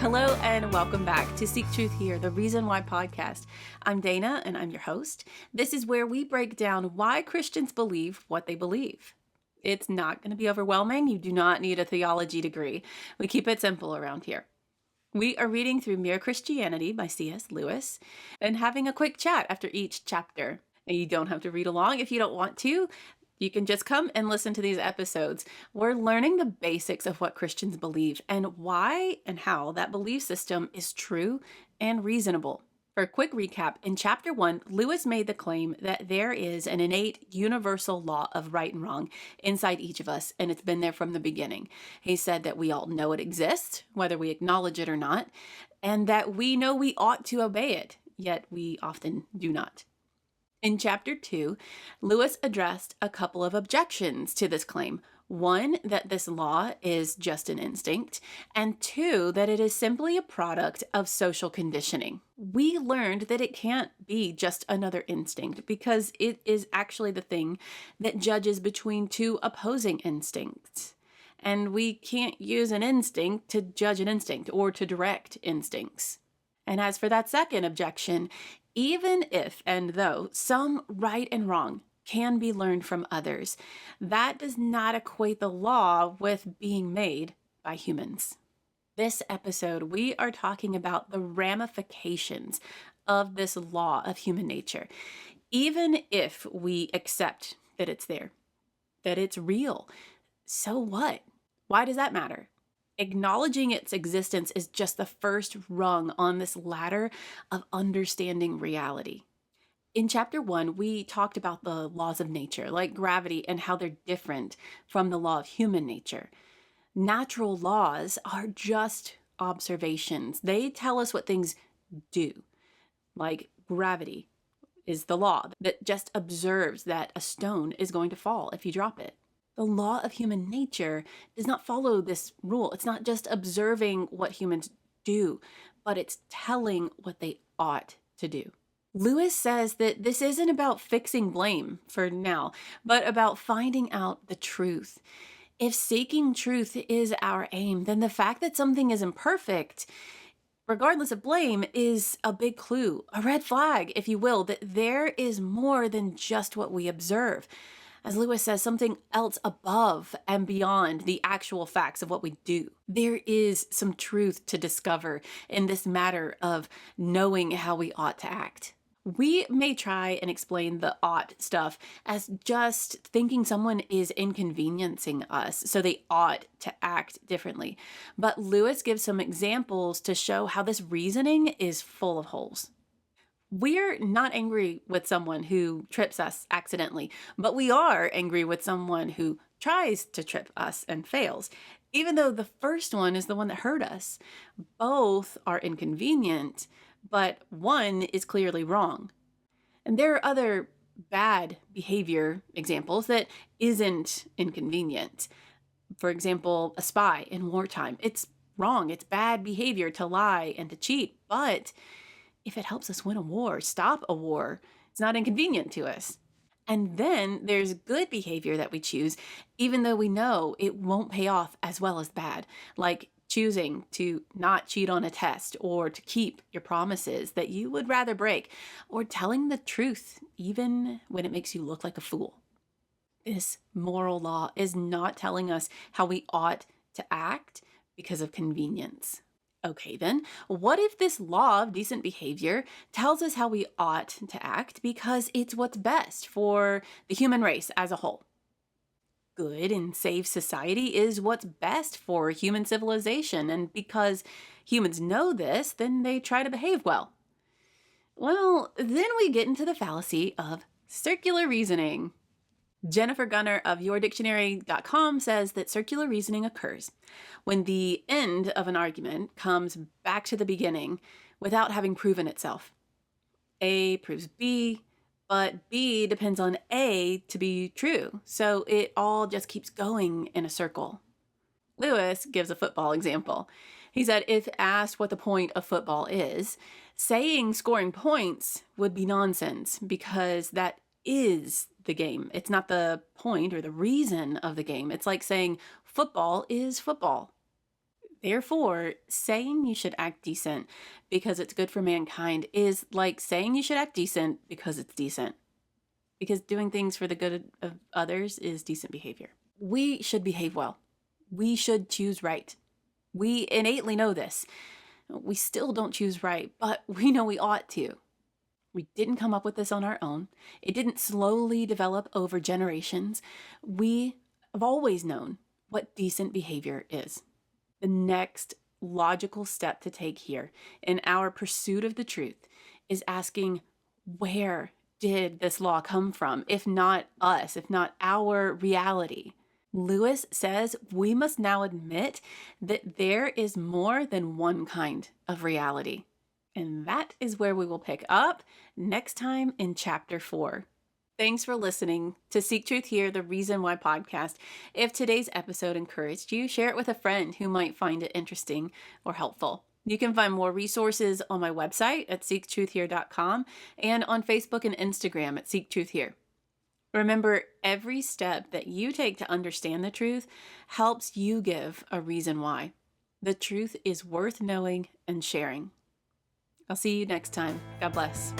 Hello and welcome back to Seek Truth Here, the Reason Why podcast. I'm Dana and I'm your host. This is where we break down why Christians believe what they believe. It's not going to be overwhelming. You do not need a theology degree. We keep it simple around here. We are reading through Mere Christianity by C.S. Lewis and having a quick chat after each chapter. And you don't have to read along if you don't want to. You can just come and listen to these episodes. We're learning the basics of what Christians believe and why and how that belief system is true and reasonable. For a quick recap, in chapter 1, Lewis made the claim that there is an innate universal law of right and wrong inside each of us, and it's been there from the beginning. He said that we all know it exists, whether we acknowledge it or not, and that we know we ought to obey it, yet we often do not. In chapter 2, Lewis addressed a couple of objections to this claim. One, that this law is just an instinct, and two, that it is simply a product of social conditioning. We learned that it can't be just another instinct because it is actually the thing that judges between two opposing instincts. And we can't use an instinct to judge an instinct or to direct instincts. And as for that second objection, even if and though some right and wrong can be learned from others, that does not equate the law with being made by humans. This episode, we are talking about the ramifications of this law of human nature. Even if we accept that it's there, that it's real, so what? Why does that matter? Acknowledging its existence is just the first rung on this ladder of understanding reality. In chapter 1, we talked about the laws of nature, like gravity, and how they're different from the law of human nature. Natural laws are just observations. They tell us what things do, like gravity is the law that just observes that a stone is going to fall if you drop it. The law of human nature does not follow this rule. It's not just observing what humans do, but it's telling what they ought to do. Lewis says that this isn't about fixing blame for now, but about finding out the truth. If seeking truth is our aim, then the fact that something is imperfect, regardless of blame, is a big clue, a red flag, if you will, that there is more than just what we observe. As Lewis says, something else above and beyond the actual facts of what we do. There is some truth to discover in this matter of knowing how we ought to act. We may try and explain the ought stuff as just thinking someone is inconveniencing us, so they ought to act differently. But Lewis gives some examples to show how this reasoning is full of holes. We're not angry with someone who trips us accidentally, but we are angry with someone who tries to trip us and fails, even though the first one is the one that hurt us. Both are inconvenient, but one is clearly wrong. And there are other bad behavior examples that isn't inconvenient. For example, a spy in wartime. It's wrong. It's bad behavior to lie and to cheat, but if it helps us win a war, stop a war, it's not inconvenient to us. And then there's good behavior that we choose, even though we know it won't pay off as well as bad, like choosing to not cheat on a test or to keep your promises that you would rather break, or telling the truth even when it makes you look like a fool. This moral law is not telling us how we ought to act because of convenience. Okay, then, what if this law of decent behavior tells us how we ought to act because it's what's best for the human race as a whole? Good and safe society is what's best for human civilization, and because humans know this, then they try to behave well. Well, then we get into the fallacy of circular reasoning. Jennifer Gunner of yourdictionary.com says that circular reasoning occurs when the end of an argument comes back to the beginning without having proven itself. A proves B, but B depends on A to be true, so it all just keeps going in a circle. Lewis gives a football example. He said if asked what the point of football is, saying scoring points would be nonsense because that is the game. It's not the point or the reason of the game. It's like saying football is football. Therefore, saying you should act decent because it's good for mankind is like saying you should act decent because it's decent. Because doing things for the good of others is decent behavior. We should behave well. We should choose right. We innately know this. We still don't choose right, but we know we ought to. We didn't come up with this on our own. It didn't slowly develop over generations. We have always known what decent behavior is. The next logical step to take here in our pursuit of the truth is asking, where did this law come from? If not us, if not our reality. Lewis says we must now admit that there is more than one kind of reality. And that is where we will pick up next time in chapter 4. Thanks for listening to Seek Truth Here, the Reason Why podcast. If today's episode encouraged you, share it with a friend who might find it interesting or helpful. You can find more resources on my website at seektruthhere.com and on Facebook and Instagram at Seek Truth Here. Remember, every step that you take to understand the truth helps you give a reason why. The truth is worth knowing and sharing. I'll see you next time. God bless.